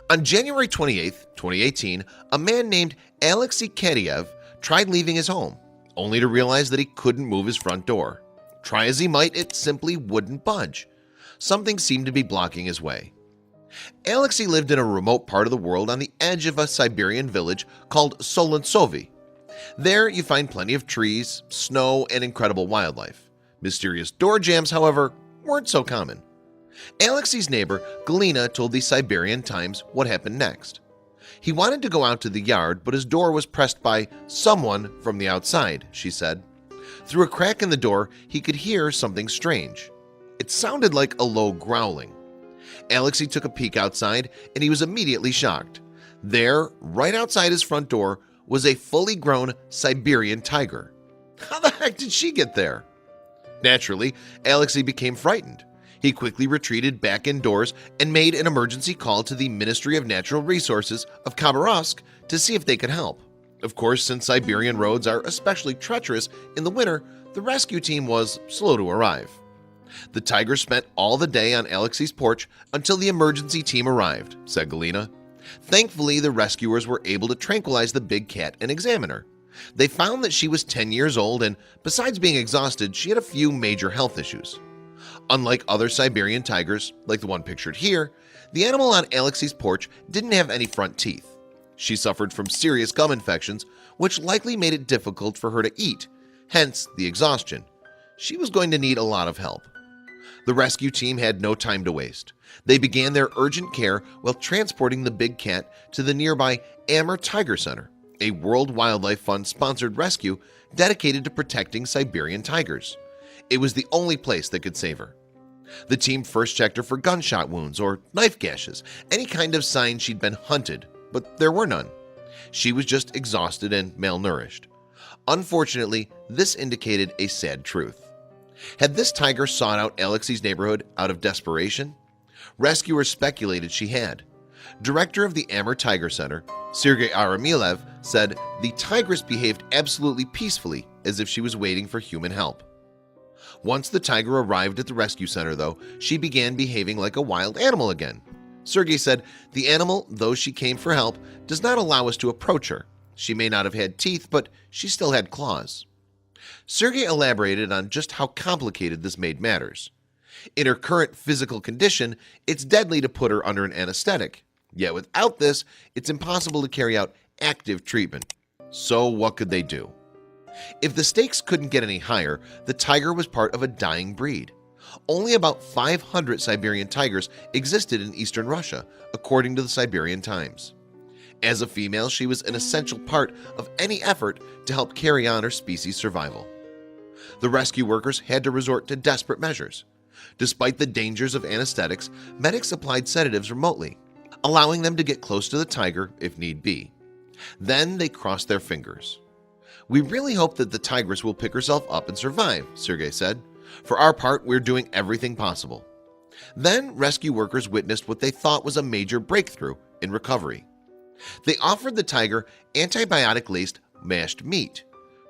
On January 28, 2018, a man named Alexei Kadyev tried leaving his home, only to realize that he couldn't move his front door. Try as he might, it simply wouldn't budge. Something seemed to be blocking his way. Alexei lived in a remote part of the world on the edge of a Siberian village called Solontsovy. There you find plenty of trees, snow, and incredible wildlife. Mysterious door jams, however, weren't so common. Alexei's neighbor, Galina, told the Siberian Times what happened next. He wanted to go out to the yard, but his door was pressed by someone from the outside, she said. Through a crack in the door, he could hear something strange. It sounded like a low growling. Alexei took a peek outside, and he was immediately shocked. There, right outside his front door, was a fully grown Siberian tiger. How the heck did she get there? Naturally, Alexei became frightened. He quickly retreated back indoors and made an emergency call to the Ministry of Natural Resources of Khabarovsk to see if they could help. Of course, since Siberian roads are especially treacherous in the winter, the rescue team was slow to arrive. The tiger spent all the day on Alexei's porch until the emergency team arrived, said Galina. Thankfully, the rescuers were able to tranquilize the big cat and examine her. They found that she was 10 years old, and besides being exhausted, she had a few major health issues. Unlike other Siberian tigers, like the one pictured here, the animal on Alexei's porch didn't have any front teeth. She suffered from serious gum infections, which likely made it difficult for her to eat, hence the exhaustion. She was going to need a lot of help. The rescue team had no time to waste. They began their urgent care while transporting the big cat to the nearby Amur Tiger Center, a World Wildlife Fund-sponsored rescue dedicated to protecting Siberian tigers. It was the only place that could save her. The team first checked her for gunshot wounds or knife gashes, any kind of sign she'd been hunted, but there were none. She was just exhausted and malnourished. Unfortunately, this indicated a sad truth. Had this tiger sought out Alexei's neighborhood out of desperation? Rescuers speculated she had. Director of the Amur Tiger Center, Sergei Aramilev, said the tigress behaved absolutely peacefully, as if she was waiting for human help. Once the tiger arrived at the rescue center, though, she began behaving like a wild animal again. Sergei said, "The animal, though she came for help, does not allow us to approach her. She may not have had teeth, but she still had claws." Sergei elaborated on just how complicated this made matters. In her current physical condition, it's deadly to put her under an anesthetic. Yet without this, it's impossible to carry out active treatment. So what could they do? If the stakes couldn't get any higher, the tiger was part of a dying breed. Only about 500 Siberian tigers existed in eastern Russia, according to the Siberian Times. As a female, she was an essential part of any effort to help carry on her species' survival. The rescue workers had to resort to desperate measures. Despite the dangers of anesthetics, medics applied sedatives remotely, allowing them to get close to the tiger if need be. Then they crossed their fingers. "We really hope that the tigress will pick herself up and survive," Sergei said. "For our part, we're doing everything possible." Then rescue workers witnessed what they thought was a major breakthrough in recovery. They offered the tiger antibiotic-laced mashed meat.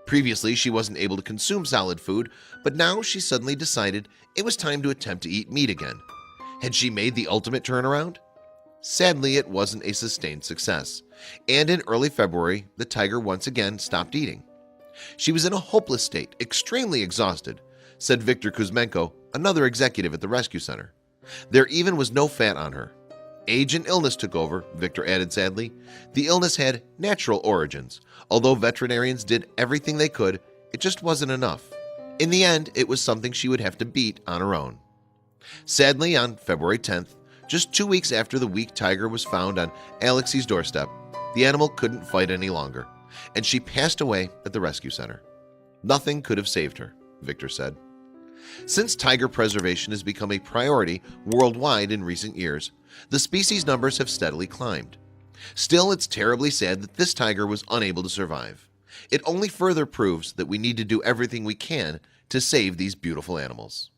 Previously, she wasn't able to consume solid food, but now she suddenly decided it was time to attempt to eat meat again. Had she made the ultimate turnaround? Sadly, it wasn't a sustained success, and in early February, the tiger once again stopped eating. She was in a hopeless state, extremely exhausted, said Viktor Kuzmenko, another executive at the rescue center. There even was no fat on her. Age and illness took over, Victor added sadly. The illness had natural origins. Although veterinarians did everything they could, it just wasn't enough. In the end, it was something she would have to beat on her own. Sadly, on February 10th, just 2 weeks after the weak tiger was found on Alexei's doorstep, the animal couldn't fight any longer, and she passed away at the rescue center. Nothing could have saved her, Victor said. Since tiger preservation has become a priority worldwide in recent years, the species numbers have steadily climbed. Still, it's terribly sad that this tiger was unable to survive. It only further proves that we need to do everything we can to save these beautiful animals.